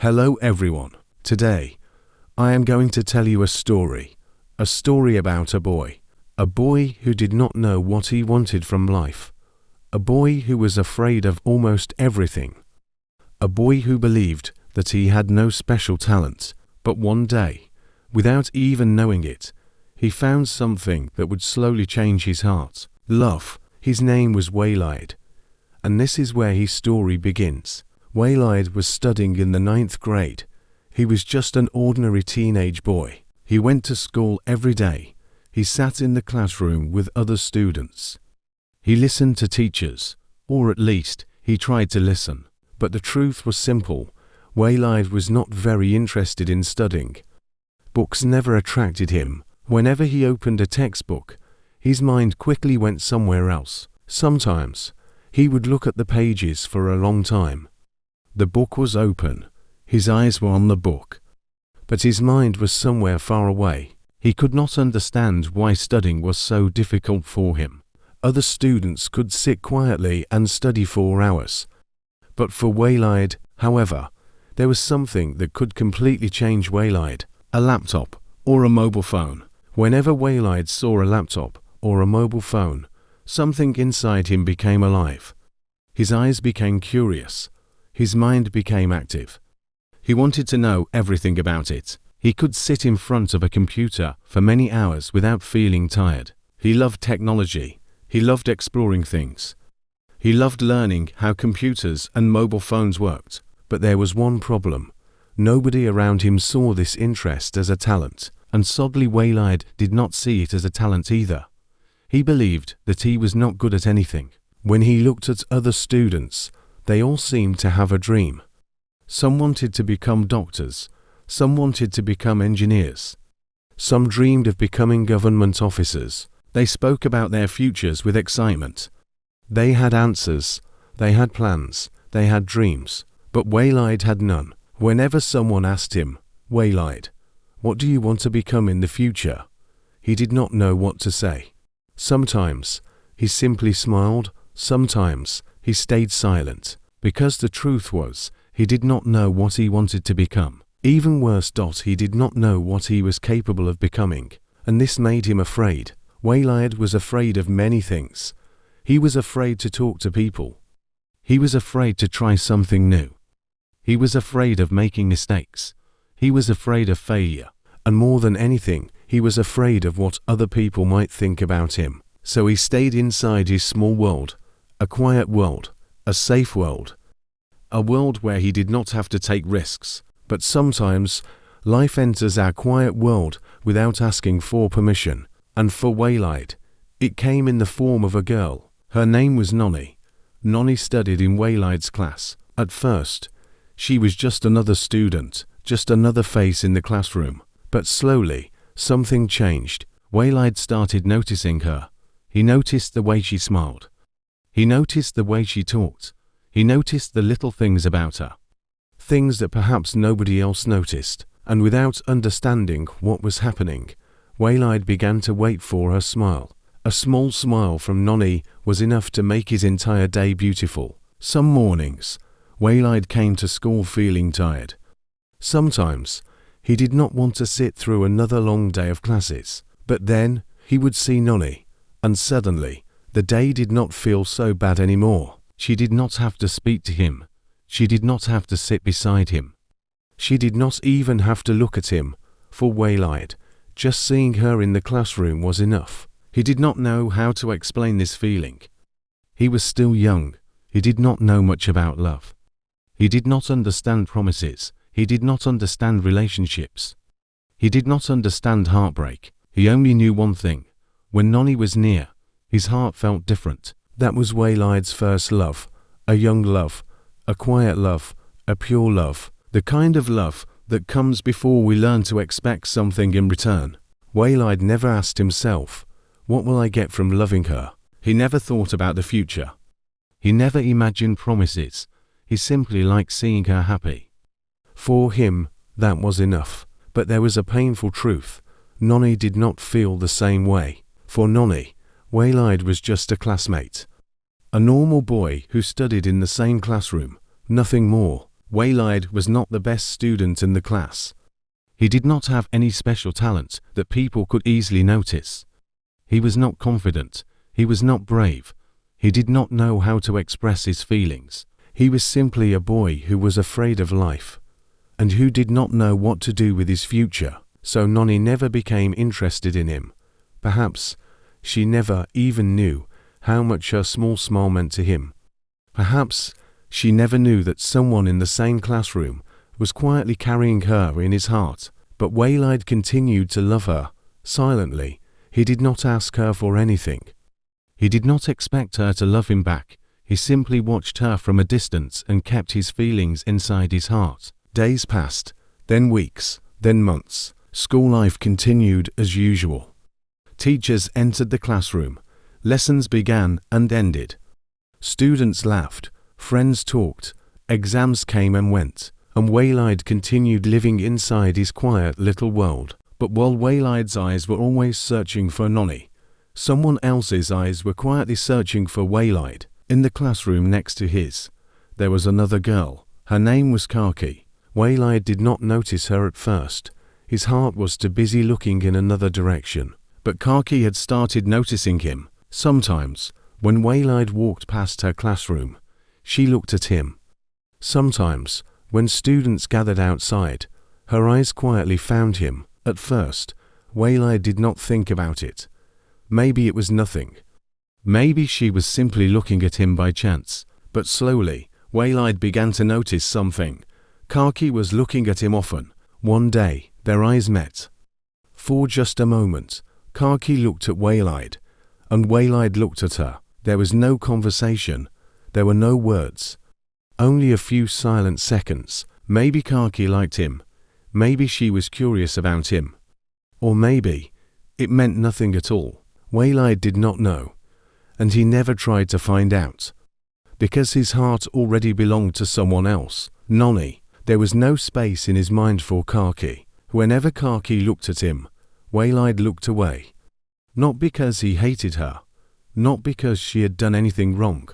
Hello everyone. Today, I am going to tell you a story about a boy who did not know what he wanted from life, a boy who was afraid of almost everything, a boy who believed that he had no special talent, but one day, without even knowing it, he found something that would slowly change his heart. Love. His name was Waleid, and this is where his story begins. Waleid was studying in the 9th grade. He was just an ordinary teenage boy. He went to school every day. He sat in the classroom with other students. He listened to teachers, or at least he tried to listen. But the truth was simple. Waleid was not very interested in studying. Books never attracted him. Whenever he opened a textbook, his mind quickly went somewhere else. Sometimes, he would look at the pages for a long time. The book was open. His eyes were on the book. But his mind was somewhere far away. He could not understand why studying was so difficult for him. Other students could sit quietly and study for hours. But for Waleid, however, there was something that could completely change Waleid: a laptop or a mobile phone. Whenever Waleid saw a laptop or a mobile phone, something inside him became alive. His eyes became curious. His mind became active. He wanted to know everything about it. He could sit in front of a computer for many hours without feeling tired. He loved technology. He loved exploring things. He loved learning how computers and mobile phones worked. But there was one problem. Nobody around him saw this interest as a talent, and sadly Waleid did not see it as a talent either. He believed that he was not good at anything. When he looked at other students, they all seemed to have a dream. Some wanted to become doctors. Some wanted to become engineers. Some dreamed of becoming government officers. They spoke about their futures with excitement. They had answers. They had plans. They had dreams. But Waleid had none. Whenever someone asked him, "Waleid, what do you want to become in the future?" he did not know what to say. Sometimes he simply smiled. Sometimes he stayed silent, because the truth was, he did not know what he wanted to become. Even worse, he did not know what he was capable of becoming, and this made him afraid. Waleid was afraid of many things. He was afraid to talk to people. He was afraid to try something new. He was afraid of making mistakes. He was afraid of failure. And more than anything, he was afraid of what other people might think about him. So he stayed inside his small world, a quiet world, a safe world, a world where he did not have to take risks. But sometimes, life enters our quiet world without asking for permission. And for Waleid, it came in the form of a girl. Her name was Nani. Nani studied in Waleid's class. At first, she was just another student, just another face in the classroom. But slowly, something changed. Waleid started noticing her. He noticed the way she smiled. He noticed the way she talked. He noticed the little things about her. Things that perhaps nobody else noticed. And without understanding what was happening, Waleid began to wait for her smile. A small smile from Nani was enough to make his entire day beautiful. Some mornings, Waleid came to school feeling tired. Sometimes, he did not want to sit through another long day of classes. But then, he would see Nani, and suddenly, the day did not feel so bad anymore. She did not have to speak to him. She did not have to sit beside him. She did not even have to look at him. For Waleid, just seeing her in the classroom was enough. He did not know how to explain this feeling. He was still young. He did not know much about love. He did not understand promises. He did not understand relationships. He did not understand heartbreak. He only knew one thing. When Nani was near, his heart felt different. That was Waleid's first love. A young love. A quiet love. A pure love. The kind of love that comes before we learn to expect something in return. Waleid never asked himself, "What will I get from loving her?" He never thought about the future. He never imagined promises. He simply liked seeing her happy. For him, that was enough. But there was a painful truth. Nani did not feel the same way. For Nani, Waleid was just a classmate. A normal boy who studied in the same classroom. Nothing more. Waleid was not the best student in the class. He did not have any special talent that people could easily notice. He was not confident. He was not brave. He did not know how to express his feelings. He was simply a boy who was afraid of life, and who did not know what to do with his future. So Nani never became interested in him. Perhaps she never even knew how much her small smile meant to him. Perhaps she never knew that someone in the same classroom was quietly carrying her in his heart. But Waleid continued to love her, silently. He did not ask her for anything. He did not expect her to love him back. He simply watched her from a distance and kept his feelings inside his heart. Days passed, then weeks, then months. School life continued as usual. Teachers entered the classroom. Lessons began and ended. Students laughed, friends talked, exams came and went, and Waleid continued living inside his quiet little world. But while Waleid's eyes were always searching for Nani, someone else's eyes were quietly searching for Waleid. In the classroom next to his, there was another girl. Her name was Karki. Waleid did not notice her at first. His heart was too busy looking in another direction. But Karki had started noticing him. Sometimes, when Waleid walked past her classroom, she looked at him. Sometimes, when students gathered outside, her eyes quietly found him. At first, Waleid did not think about it. Maybe it was nothing. Maybe she was simply looking at him by chance. But slowly, Waleid began to notice something. Karki was looking at him often. One day, their eyes met. For just a moment, Karki looked at Waleid, and Waleid looked at her. There was no conversation. There were no words. Only a few silent seconds. Maybe Karki liked him. Maybe she was curious about him. Or maybe it meant nothing at all. Waleid did not know, and he never tried to find out, because his heart already belonged to someone else. Nani. There was no space in his mind for Karki. Whenever Karki looked at him, Waleid looked away. Not because he hated her, not because she had done anything wrong,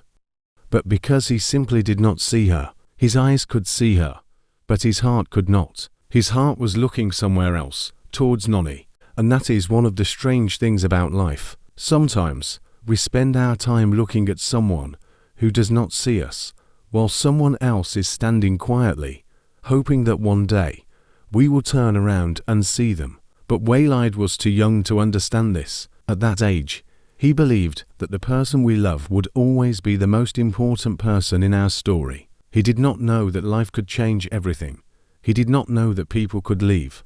but because he simply did not see her. His eyes could see her, but his heart could not. His heart was looking somewhere else, towards Nani. And that is one of the strange things about life. Sometimes, we spend our time looking at someone who does not see us, while someone else is standing quietly, hoping that one day we will turn around and see them. But Waleid was too young to understand this. At that age, he believed that the person we love would always be the most important person in our story. He did not know that life could change everything. He did not know that people could leave.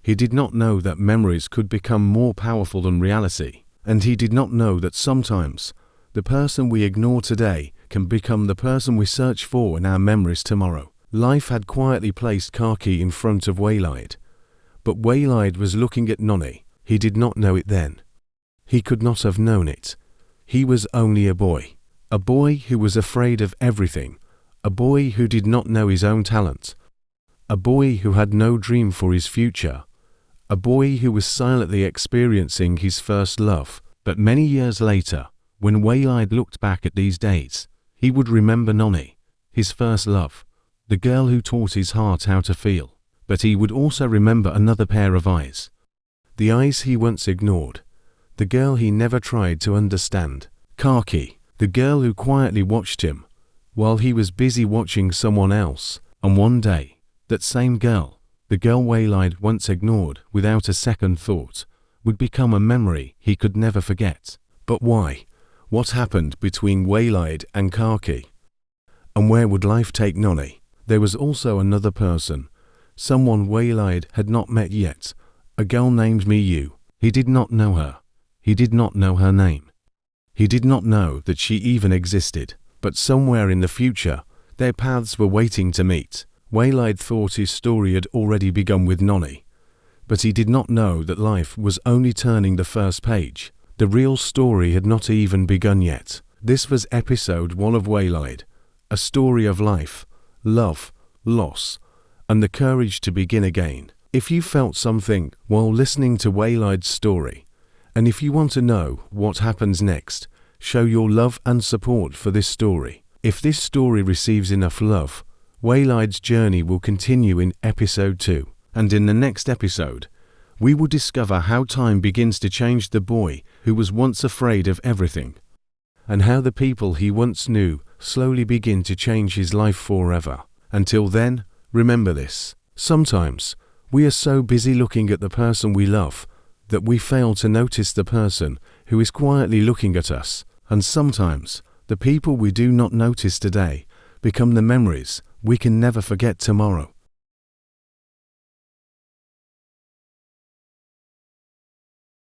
He did not know that memories could become more powerful than reality. And he did not know that sometimes the person we ignore today can become the person we search for in our memories tomorrow. Life had quietly placed Karki in front of Waleid, but Waleid was looking at Nani. He did not know it then. He could not have known it. He was only a boy who was afraid of everything, a boy who did not know his own talent, a boy who had no dream for his future, a boy who was silently experiencing his first love. But many years later, when Waleid looked back at these days, he would remember Nani, his first love, the girl who taught his heart how to feel. But he would also remember another pair of eyes, the eyes he once ignored, the girl he never tried to understand. Karki, the girl who quietly watched him while he was busy watching someone else. And one day, that same girl, the girl Waleid once ignored without a second thought, would become a memory he could never forget. But why? What happened between Waleid and Karki? And where would life take Nani? There was also another person, someone Waleid had not met yet, a girl named Miyu. He did not know her. He did not know her name. He did not know that she even existed. But somewhere in the future, their paths were waiting to meet. Waleid thought his story had already begun with Nani, but he did not know that life was only turning the first page. The real story had not even begun yet. This was episode 1 of Waleid, a story of life, love, loss, and the courage to begin again. If you felt something while listening to Waleid's story, and if you want to know what happens next, show your love and support for this story. If this story receives enough love, Waleid's journey will continue in episode 2, and in the next episode, we will discover how time begins to change the boy who was once afraid of everything, and how the people he once knew slowly begin to change his life forever. Until then, remember this: sometimes we are so busy looking at the person we love that we fail to notice the person who is quietly looking at us, and sometimes the people we do not notice today become the memories we can never forget tomorrow.